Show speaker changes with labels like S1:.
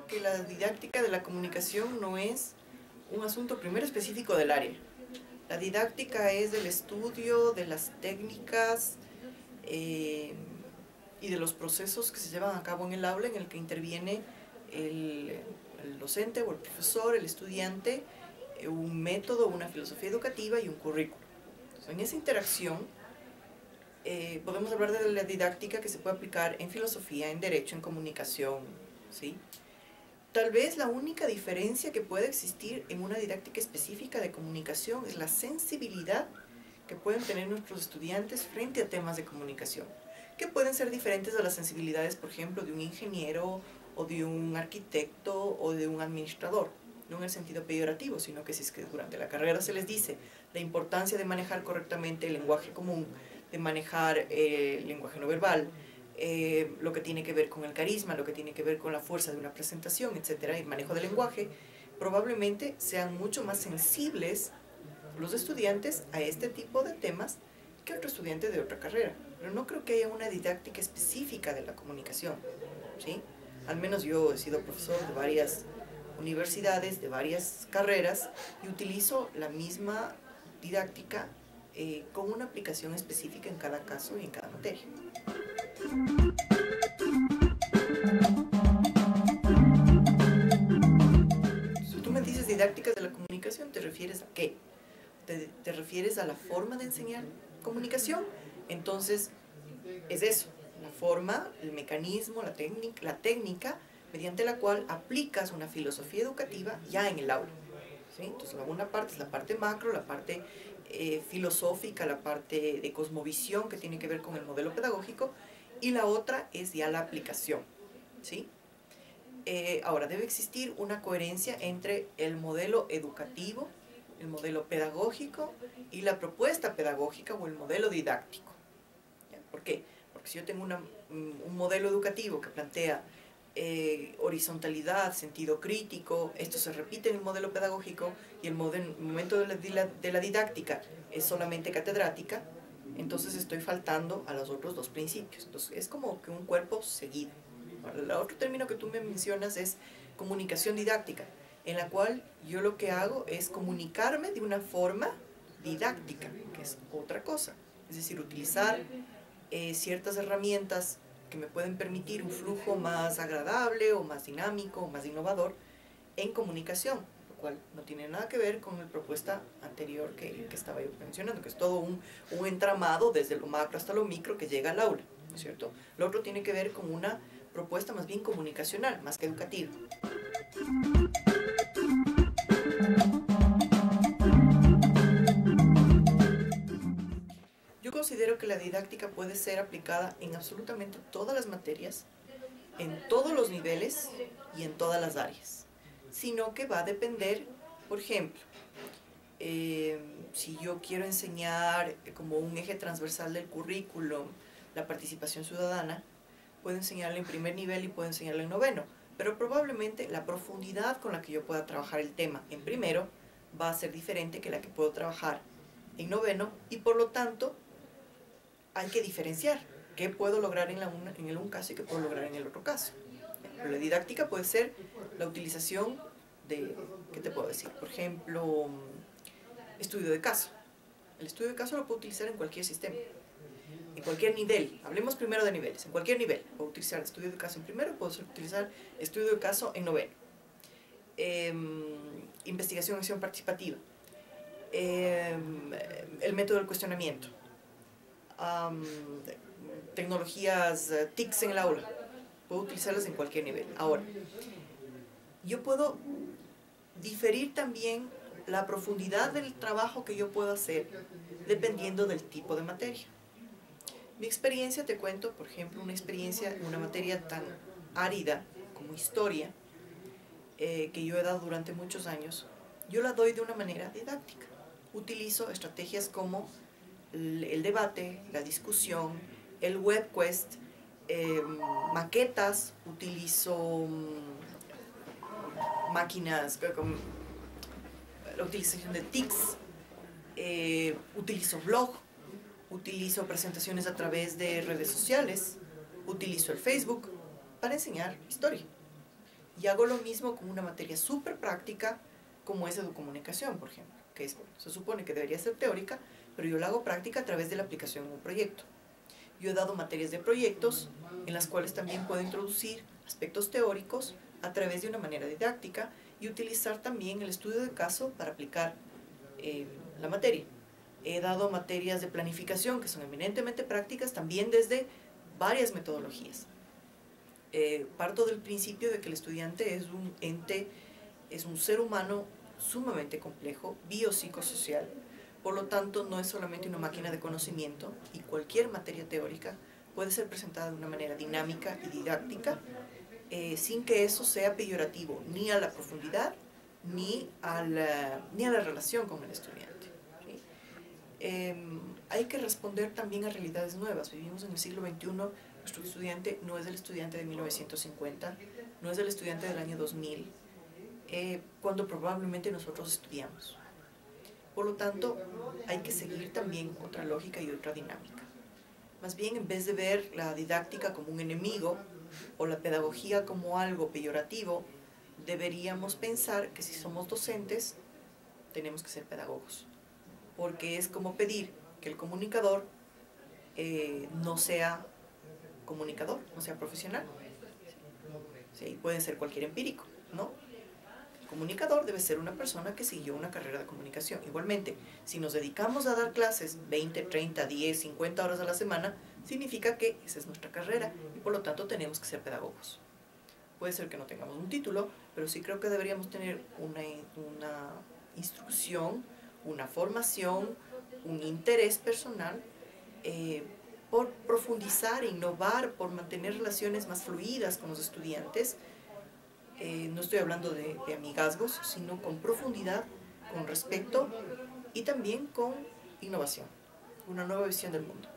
S1: considero que la didáctica de la comunicación no es un asunto primero específico del área. La didáctica es del estudio de las técnicas y de los procesos que se llevan a cabo en el aula, en el que interviene el docente o el profesor, el estudiante, un método, una filosofía educativa y un currículo. Entonces, en esa interacción podemos hablar de la didáctica que se puede aplicar en filosofía, en derecho, en comunicación, ¿sí? Tal vez la única diferencia que puede existir en una didáctica específica de comunicación es la sensibilidad que pueden tener nuestros estudiantes frente a temas de comunicación, que pueden ser diferentes a las sensibilidades, por ejemplo, de un ingeniero o de un arquitecto o de un administrador, no en el sentido peyorativo, sino que si es que durante la carrera se les dice la importancia de manejar correctamente el lenguaje común, de manejar el lenguaje no verbal, lo que tiene que ver con el carisma, lo que tiene que ver con la fuerza de una presentación, etcétera, el manejo del lenguaje, probablemente sean mucho más sensibles los estudiantes a este tipo de temas que otro estudiante de otra carrera. Pero no creo que haya una didáctica específica de la comunicación, ¿sí? Al menos yo he sido profesor de varias universidades, de varias carreras, y utilizo la misma didáctica con una aplicación específica en cada caso y en cada materia. Si tú me dices didácticas de la comunicación, ¿te refieres a qué? ¿Te refieres a la forma de enseñar comunicación? Entonces, es eso, la forma, el mecanismo, la técnica mediante la cual aplicas una filosofía educativa ya en el aula, ¿sí? Entonces, una parte es la parte macro, la parte filosófica, la parte de cosmovisión que tiene que ver con el modelo pedagógico, y la otra es ya la aplicación, ¿sí? Ahora, debe existir una coherencia entre el modelo educativo, el modelo pedagógico y la propuesta pedagógica o el modelo didáctico. ¿Ya? ¿Por qué? Porque si yo tengo un modelo educativo que plantea horizontalidad, sentido crítico, esto se repite en el modelo pedagógico, y el momento de la didáctica es solamente catedrática, entonces estoy faltando a los otros dos principios. Entonces es como que un cuerpo seguido. El otro término que tú me mencionas es comunicación didáctica, en la cual yo lo que hago es comunicarme de una forma didáctica, que es otra cosa. Es decir, utilizar ciertas herramientas que me pueden permitir un flujo más agradable o más dinámico o más innovador en comunicación, lo cual no tiene nada que ver con la propuesta anterior que estaba yo mencionando, que es todo un entramado desde lo macro hasta lo micro que llega al aula, ¿no es cierto? Lo otro tiene que ver con una propuesta más bien comunicacional, más que educativa. Yo considero que la didáctica puede ser aplicada en absolutamente todas las materias, en todos los niveles y en todas las áreas, sino que va a depender, por ejemplo, si yo quiero enseñar como un eje transversal del currículum la participación ciudadana, puedo enseñarla en primer nivel y puedo enseñarla en noveno, pero probablemente la profundidad con la que yo pueda trabajar el tema en primero va a ser diferente que la que puedo trabajar en noveno, y por lo tanto hay que diferenciar qué puedo lograr en el un caso y qué puedo lograr en el otro caso. Pero la didáctica puede ser la utilización de, ¿qué te puedo decir? Por ejemplo, estudio de caso. El estudio de caso lo puedo utilizar en cualquier sistema, en cualquier nivel. Hablemos primero de niveles. En cualquier nivel puedo utilizar estudio de caso en primero, puedo utilizar estudio de caso en noveno. Investigación, acción participativa. El método del cuestionamiento. Tecnologías TICs en el aula. Puedo utilizarlas en cualquier nivel. Ahora, yo puedo diferir también la profundidad del trabajo que yo puedo hacer dependiendo del tipo de materia. Mi experiencia, te cuento, por ejemplo, una experiencia en una materia tan árida como historia, que yo he dado durante muchos años. Yo la doy de una manera didáctica. Utilizo estrategias como el debate, la discusión, el webquest, maquetas, utilizo máquinas, la utilización de TICs, utilizo blog, utilizo presentaciones a través de redes sociales, utilizo el Facebook para enseñar historia. Y hago lo mismo con una materia súper práctica como es educomunicación, por ejemplo, que es, se supone que debería ser teórica, pero yo la hago práctica a través de la aplicación en un proyecto. Yo he dado materias de proyectos en las cuales también puedo introducir aspectos teóricos a través de una manera didáctica y utilizar también el estudio de caso para aplicar la materia. He dado materias de planificación que son eminentemente prácticas también desde varias metodologías. Parto del principio de que el estudiante es un ente, es un ser humano sumamente complejo, biopsicosocial, por lo tanto no es solamente una máquina de conocimiento y cualquier materia teórica puede ser presentada de una manera dinámica y didáctica sin que eso sea peyorativo ni a la profundidad ni a la relación con el estudiante. Hay que responder también a realidades nuevas. Vivimos en el siglo XXI, nuestro estudiante no es el estudiante de 1950, no es el estudiante del año 2000, cuando probablemente nosotros estudiamos. Por lo tanto, hay que seguir también otra lógica y otra dinámica. Más bien, en vez de ver la didáctica como un enemigo o la pedagogía como algo peyorativo, deberíamos pensar que si somos docentes, tenemos que ser pedagogos. Porque es como pedir que el comunicador no sea comunicador, no sea profesional. Sí, puede ser cualquier empírico, ¿no? El comunicador debe ser una persona que siguió una carrera de comunicación. Igualmente, si nos dedicamos a dar clases 20, 30, 10, 50 horas a la semana, significa que esa es nuestra carrera y por lo tanto tenemos que ser pedagogos. Puede ser que no tengamos un título, pero sí creo que deberíamos tener una instrucción, una formación, un interés personal por profundizar, innovar, por mantener relaciones más fluidas con los estudiantes. No estoy hablando de amigazgos, sino con profundidad, con respeto y también con innovación, una nueva visión del mundo.